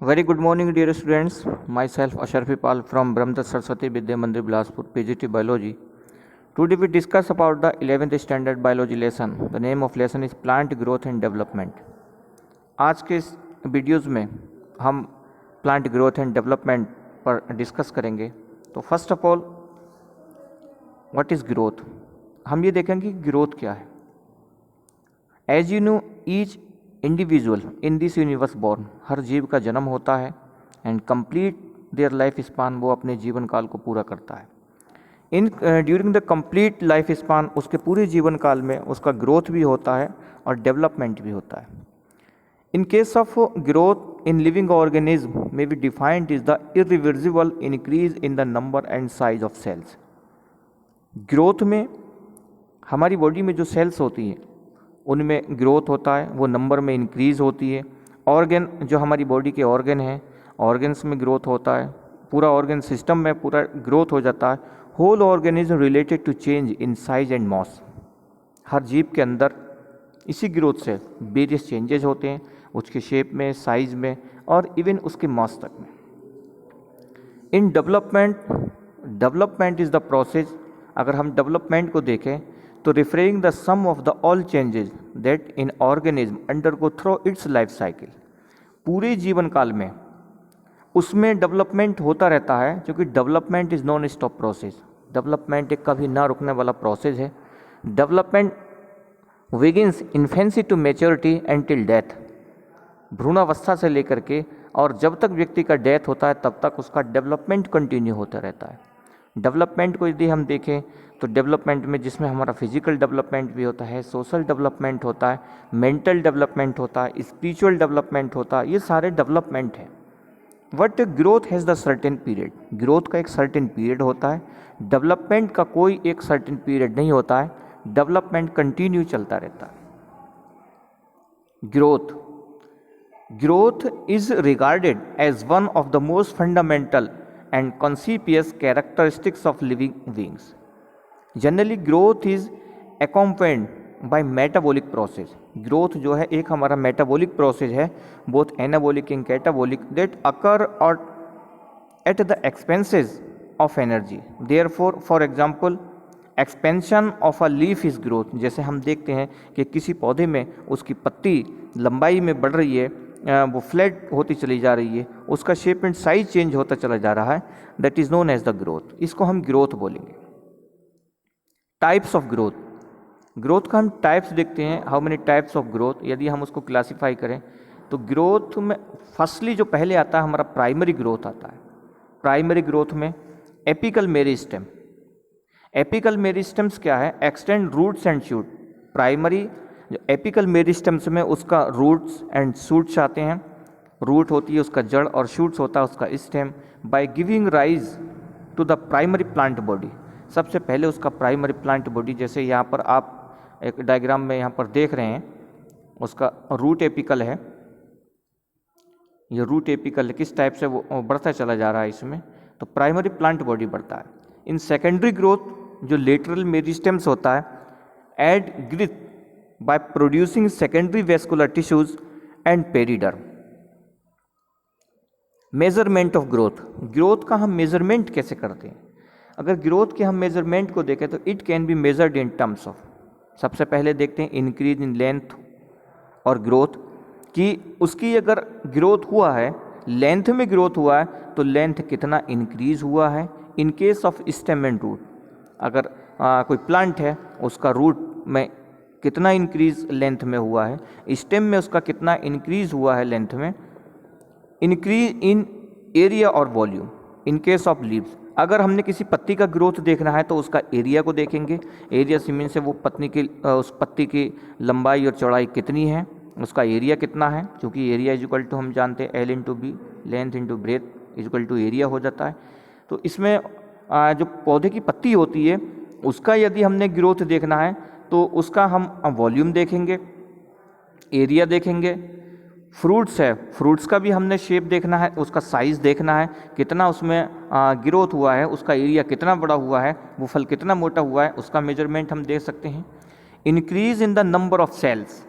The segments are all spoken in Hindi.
Very good morning, dear students. Myself Asharfi Pal from Brahmdas Saraswati Vidya Mandir Bilaspur, PGT Biology. Today we discuss about the 11th standard biology lesson. The name of lesson is Plant Growth and Development. आज के इस वीडियोज़ में हम प्लांट ग्रोथ एंड डेवलपमेंट पर डिस्कस करेंगे. तो first of all what is growth. हम ये देखेंगे कि ग्रोथ क्या है. As you know each individual in this universe born, हर जीव का जन्म होता है and complete their life span, वो अपने जीवन काल को पूरा करता है. In during the complete life span, उसके पूरे जीवन काल में उसका ग्रोथ भी होता है और डेवलपमेंट भी होता है. In case of growth in living organism may be defined as the irreversible increase in the number and size of cells. Growth में हमारी बॉडी में जो सेल्स होती हैं उनमें ग्रोथ होता है, वो नंबर में इंक्रीज होती है. ऑर्गन, जो हमारी बॉडी के ऑर्गन हैं, ऑर्गन्स में ग्रोथ होता है, पूरा ऑर्गन सिस्टम में पूरा ग्रोथ हो जाता है. Whole organism related to change in size and mass. हर जीव के अंदर इसी ग्रोथ से वेरियस चेंजेज होते हैं, उसके शेप में, साइज में और इवन उसके मास तक में. In development is the process. अगर हम डेवलपमेंट को देखें तो referring the sum of the all changes that in organism undergo through its life cycle. पूरे जीवन काल में उसमें डेवलपमेंट होता रहता है, क्योंकि development is non stop process. Development एक कभी ना रुकने वाला प्रोसेस है. Development begins infancy to maturity and till death. भ्रूणावस्था से लेकर के और जब तक व्यक्ति का डेथ होता है तब तक उसका डेवलपमेंट कंटिन्यू होता रहता है. डेवलपमेंट को यदि हम देखें तो डेवलपमेंट में जिसमें हमारा फिजिकल डेवलपमेंट भी होता है, सोशल डेवलपमेंट होता है, मेंटल डेवलपमेंट होता है, स्पिरिचुअल डेवलपमेंट होता है, ये सारे डेवलपमेंट हैं. But growth has the certain period. Growth का एक सर्टेन पीरियड होता है, डेवलपमेंट का कोई एक सर्टेन पीरियड नहीं होता है. डेवलपमेंट कंटिन्यू चलता रहता है. Growth is regarded as one of the most fundamental and conspicuous characteristics of living beings. Generally, growth is accompanied by metabolic process. Growth जो है एक हमारा metabolic process है, both anabolic and catabolic, that occur at the expenses of energy. Therefore, for example, expansion of a leaf is growth. जैसे हम देखते हैं कि किसी पौधे में उसकी पत्ती लंबाई में बढ़ रही है, वो फ्लैट होती चली जा रही है, उसका शेप एंड साइज चेंज होता चला जा रहा है, that is known as the growth. इसको हम ग्रोथ बोलेंगे. Types of growth. ग्रोथ का हम टाइप्स देखते हैं. How many types of growth. यदि हम उसको क्लासीफाई करें तो ग्रोथ में फर्स्टली जो पहले आता है हमारा प्राइमरी ग्रोथ आता है. प्राइमरी ग्रोथ में एपिकल मेरिस्टेम. एपिकल मेरिस्टेम्स क्या है? Extend roots and shoot. Primary जो एपिकल मेरिस्टेम्स में उसका रूट्स एंड शूट्स आते हैं. रूट होती है उसका जड़ और शूट्स होता है उसका stem. By giving rise to the primary plant body. सबसे पहले उसका प्राइमरी प्लांट बॉडी, जैसे यहाँ पर आप एक डायग्राम में यहाँ पर देख रहे हैं, उसका रूट एपिकल है. ये रूट एपिकल किस टाइप से वो बढ़ता चला जा रहा है इसमें, तो प्राइमरी प्लांट बॉडी बढ़ता है. इन सेकेंडरी ग्रोथ जो लेटरल मेरिस्टेम्स होता है, add girth by producing secondary vascular tissues and periderm. Measurement of growth. Growth का हम मेजरमेंट कैसे करते हैं? अगर ग्रोथ के हम मेजरमेंट को देखें तो it can be measured in terms of, सबसे पहले देखते हैं इंक्रीज इन लेंथ और ग्रोथ, कि उसकी अगर ग्रोथ हुआ है, लेंथ में ग्रोथ हुआ है तो लेंथ कितना इंक्रीज हुआ है. In case of stem and root, अगर कोई प्लांट है उसका रूट में कितना इंक्रीज लेंथ में हुआ है, स्टेम में उसका कितना इंक्रीज हुआ है लेंथ में. इंक्रीज इन एरिया और volume. In case of leaves, अगर हमने किसी पत्ती का ग्रोथ देखना है तो उसका एरिया को देखेंगे. एरिया सीमीन से वो उस पत्ती की लंबाई और चौड़ाई कितनी है, उसका एरिया कितना है, क्योंकि एरिया इज इक्वल टू हम जानते हैं L into B, length into breadth is equal to area हो जाता है. तो इसमें जो पौधे की पत्ती होती है उसका यदि हमने ग्रोथ देखना है तो उसका हम वॉल्यूम देखेंगे, एरिया देखेंगे. फ्रूट्स है, फ्रूट्स का भी हमने शेप देखना है, उसका साइज़ देखना है, कितना उसमें ग्रोथ हुआ है, उसका एरिया कितना बड़ा हुआ है, वो फल कितना मोटा हुआ है, उसका मेजरमेंट हम देख सकते हैं. Increase in the number of cells.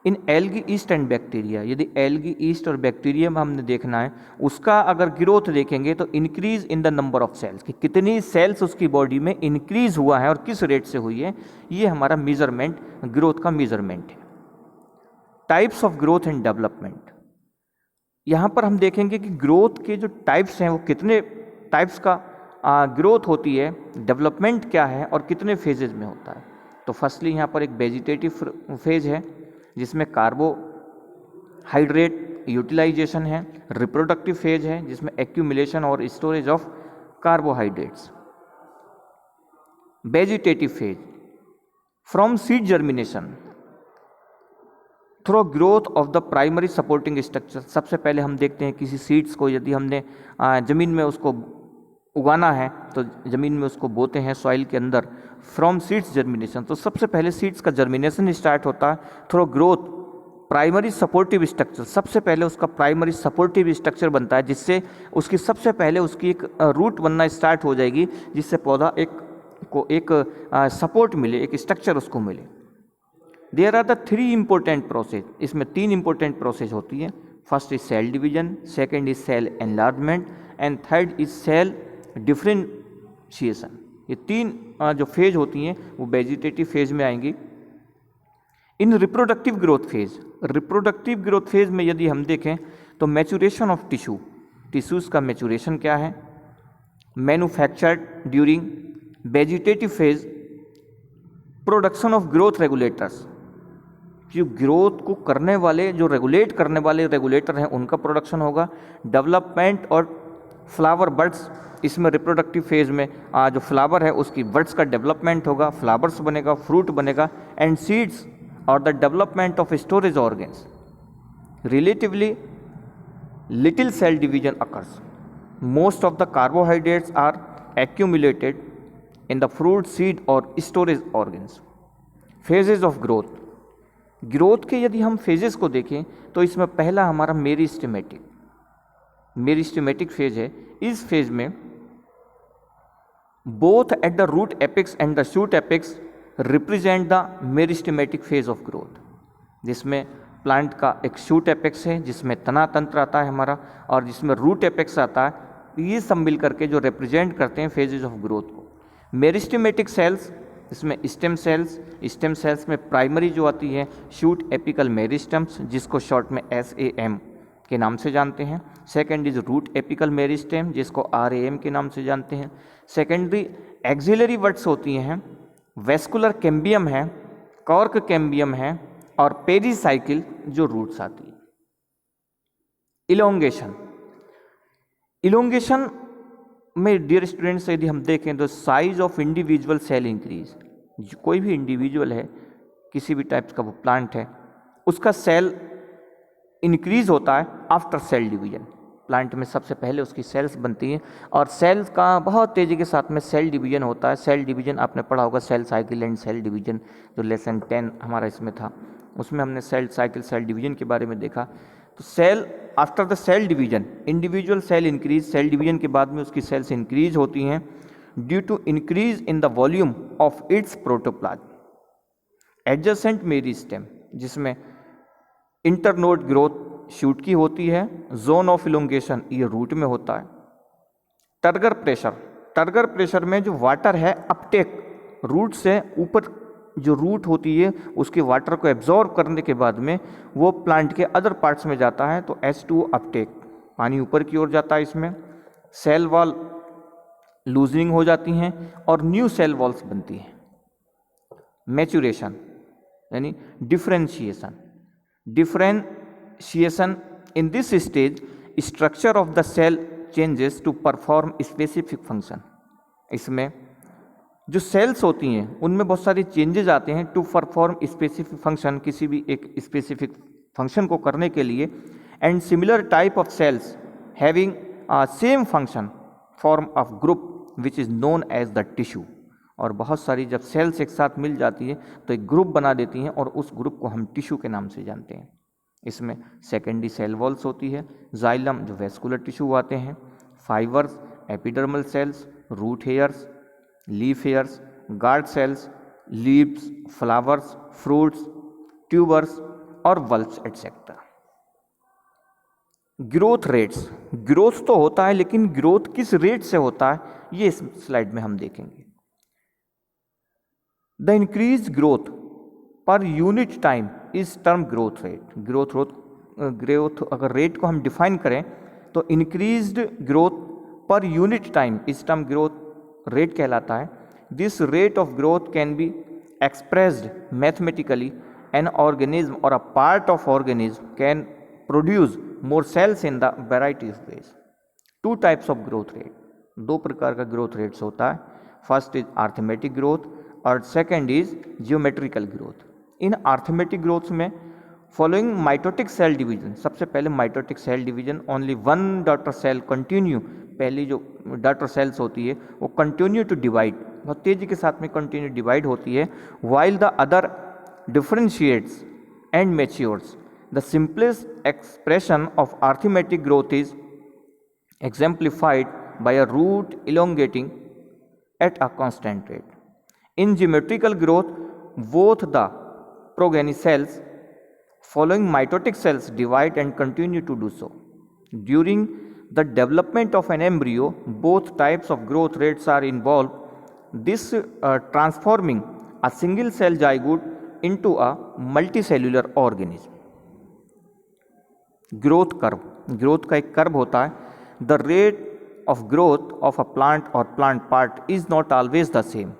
In algae yeast and bacteria, यदि एल्गी ईस्ट और बैक्टीरिया में हमने देखना है उसका अगर ग्रोथ देखेंगे तो increase in the number of cells, कि कितनी सेल्स उसकी बॉडी में इंक्रीज हुआ है और किस रेट से हुई है, ये हमारा मेजरमेंट, ग्रोथ का मेजरमेंट है। Types of growth and development, यहाँ पर हम देखेंगे कि ग्रोथ के जो टाइप्स हैं वो कितने टाइप्स का ग्रोथ होती है, डेवलपमेंट क्या है और कितने फेजेज में होता है। तो फर्स्टली यहाँ पर एक वेजिटेटिव फेज है जिसमें कार्बोहाइड्रेट यूटिलाइजेशन है, रिप्रोडक्टिव फेज है जिसमें एक्यूमुलेशन और storage of carbohydrates, vegetative phase from seed germination through growth of the primary supporting structure. सबसे पहले हम देखते हैं किसी सीड्स को यदि हमने ज़मीन में उसको उगाना है तो ज़मीन में उसको बोते हैं सॉइल के अंदर, फ्रॉम सीड्स जर्मिनेशन, तो सबसे पहले सीड्स का जर्मिनेशन स्टार्ट होता है through growth primary supportive structure. सबसे पहले उसका प्राइमरी सपोर्टिव स्ट्रक्चर बनता है जिससे उसकी सबसे पहले उसकी एक रूट बनना स्टार्ट हो जाएगी, जिससे पौधा एक सपोर्ट मिले, एक स्ट्रक्चर उसको मिले। There are the 3 important process, इसमें 3 इंपॉर्टेंट प्रोसेस होती है। First is cell division, second is cell enlargement and third is cell differentiation. ये 3 जो फेज होती हैं वो वेजिटेटिव फेज में आएंगी। इन reproductive growth phase, reproductive growth phase में यदि हम देखें तो मैचुरेशन ऑफ टिश्यूज़ का मैचुरेशन क्या है, manufactured during vegetative phase, production of growth regulators, जो ग्रोथ को करने वाले, जो रेगुलेट करने वाले रेगुलेटर हैं उनका प्रोडक्शन होगा। डेवलपमेंट और फ्लावर बड्स, इसमें रिप्रोडक्टिव फेज में जो फ्लावर है उसकी बड्स का डेवलपमेंट होगा, फ्लावर्स बनेगा, फ्रूट बनेगा। एंड सीड्स और the development of storage organs, relatively little cell division occurs, most of the carbohydrates are accumulated in the fruit, seed और storage organs। phases of growth, growth के यदि हम फेजेस को देखें तो इसमें पहला हमारा मेरिस्टेमेटिक फेज है। इस फेज में both at the root apex and the shoot apex represent the meristematic phase of growth, जिसमें प्लांट का एक शूट एपेक्स है जिसमें तना तंत्र आता है हमारा और जिसमें रूट एपेक्स आता है। ये सब मिल करके जो रिप्रेजेंट करते हैं फेजेस ऑफ ग्रोथ को। मेरिस्टेमेटिक सेल्स, इसमें स्टेम सेल्स में प्राइमरी जो आती है शूट एपिकल मेरिस्टम्स, जिसको शॉर्ट में SAM के नाम से जानते हैं। Second is root apical meristem, जिसको RAM के नाम से जानते हैं। सेकेंडरी एक्सिलरी वर्ड्स होती हैं, वेस्कुलर कैम्बियम है, कॉर्क कैम्बियम है और पेरीसाइकिल जो रूट्स आती है। इलोंगेशन में डियर स्टूडेंट्स यदि हम देखें तो size of individual cell increase, कोई भी इंडिविजुअल है, किसी भी टाइप्स का वो प्लांट है, उसका सेल इंक्रीज होता है आफ्टर सेल डिवीजन। प्लांट में सबसे पहले उसकी सेल्स बनती हैं और सेल्स का बहुत तेज़ी के साथ में सेल डिवीजन होता है। सेल डिवीजन आपने पढ़ा होगा, cell cycle and cell division, जो लेसन 10 हमारा इसमें था, उसमें हमने सेल साइकिल सेल डिवीजन के बारे में देखा। तो cell after the cell division individual cell increase, cell division के बाद में उसकी सेल्स इंक्रीज होती हैं due to increase in the volume of its protoplasm. Adjacent meristem, जिसमें इंटरनोड ग्रोथ शूट की होती है, जोन ऑफ इलोंगेशन ये रूट में होता है। टर्गर प्रेशर में जो वाटर है अपटेक, रूट से ऊपर जो रूट होती है उसके वाटर को एब्जॉर्ब करने के बाद में वो प्लांट के अदर पार्ट्स में जाता है, तो H2O अपटेक, पानी ऊपर की ओर जाता है। इसमें सेल वॉल लूजनिंग हो जाती हैं और न्यू सेल वॉल्स बनती हैं। मैचुरेशन यानी differentiation in this stage structure of the cell changes to perform specific function. इसमें जो सेल्स होती हैं उनमें बहुत सारे चेंजेस आते हैं टू परफॉर्म स्पेसिफिक फंक्शन, किसी भी एक स्पेसिफिक फंक्शन को करने के लिए। And similar type of cells having same function form of group which is known as the tissue. और बहुत सारी जब सेल्स एक साथ मिल जाती है तो एक ग्रुप बना देती हैं और उस ग्रुप को हम टिश्यू के नाम से जानते हैं। इसमें सेकेंडरी सेल वॉल्स होती है, जाइलम जो वेस्कुलर टिश्यू आते हैं, fibres, epidermal cells, root hairs, leaf hairs, guard cells, leaves, flowers, fruits, tubers, और bulbs etcetera. Growth rates, growth तो होता है लेकिन ग्रोथ किस रेट से होता है ये इस स्लाइड में हम देखेंगे। The increase growth per unit time is term growth rate. Growth अगर रेट को हम डिफाइन करें तो increased growth per unit time is term growth rate कहलाता है। This rate of growth can be expressed mathematically. An organism और a part of organism can produce more cells in the variety of ways. Two types of growth rate, दो प्रकार का ग्रोथ रेट्स होता है। फर्स्ट इज अर्थमेटिक ग्रोथ और second is geometrical growth. In arithmetic growth में फॉलोइंग माइटोटिक सेल डिवीजन, सबसे पहले mitotic cell division, only one daughter cell continue, पहली जो डॉटर सेल्स होती है वो कंटिन्यू टू डिवाइड, बहुत तेजी के साथ में कंटिन्यू डिवाइड होती है, while the other differentiates and matures. The simplest expression of arithmetic growth is exemplified by a root elongating at a constant rate. In geometrical growth, both the progeny cells following mitotic cells divide and continue to do so. During the development of an embryo, both types of growth rates are involved, this transforming a single cell zygote into a multicellular organism. Growth curve, growth का एक कर्व होता है। The rate of growth of a plant और plant part is not always the same.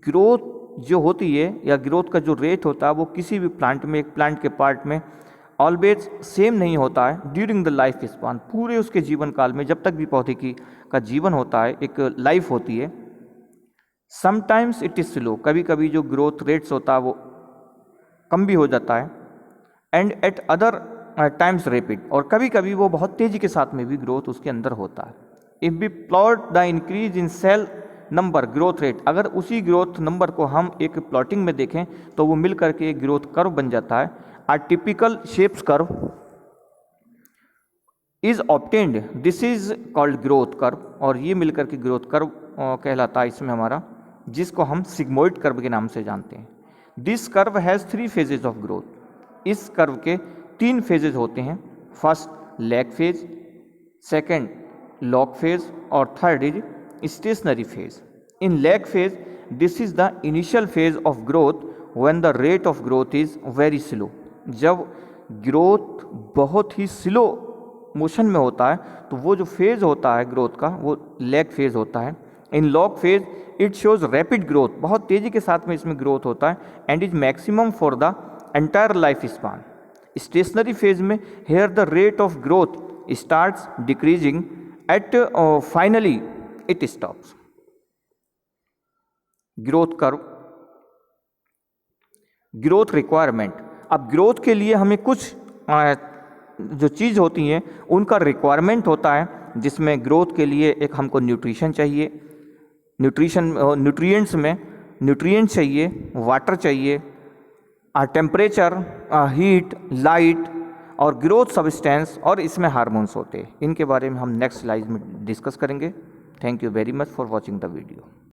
Growth जो होती है या ग्रोथ का जो रेट होता है वो किसी भी प्लांट में, एक प्लांट के पार्ट में ऑलवेज सेम नहीं होता है। ड्यूरिंग द लाइफ स्पान, पूरे उसके जीवन काल में, जब तक भी पौधे की का जीवन होता है, एक लाइफ होती है। समटाइम्स इट इज स्लो, कभी कभी जो ग्रोथ रेट्स होता है वो कम भी हो जाता है। And eight other times rapid, और कभी कभी वो बहुत तेजी के साथ में भी ग्रोथ उसके अंदर होता है। If we plot the increase in cell number growth rate, अगर उसी ग्रोथ नंबर को हम एक प्लॉटिंग में देखें तो वो मिल करके एक ग्रोथ कर्व बन जाता है। A typical shapes curve is obtained, this is called growth curve, और ये मिल करके ग्रोथ कर्व कहलाता है इसमें हमारा, जिसको हम सिग्मोइड कर्व के नाम से जानते हैं। This curve has 3 phases of growth. इस कर्व के 3 फेजेज होते हैं। First lag phase, second log phase और third is stationary phase. In lag phase, this is the initial phase of growth when the rate of growth is very slow. जब ग्रोथ बहुत ही स्लो मोशन में होता है तो वो जो फेज होता है ग्रोथ का वो लैग फेज होता है। In log phase it shows rapid growth, बहुत तेजी के साथ में इसमें ग्रोथ होता है, and is maximum for the entire life span. Stationary phase में here the rate of growth starts decreasing at finally it stops. Growth curve, growth requirement. अब ग्रोथ के लिए हमें कुछ जो चीज़ होती हैं उनका रिक्वायरमेंट होता है, जिसमें ग्रोथ के लिए एक हमको न्यूट्रिशन चाहिए, न्यूट्रिएंट्स में न्यूट्रिएंट चाहिए, वाटर चाहिए, टेम्परेचर, हीट, लाइट और ग्रोथ सब्सटेंस, और इसमें हार्मोन्स होते हैं। इनके बारे में हम नेक्स्ट स्लाइड में डिस्कस करेंगे। Thank you very much for watching the video.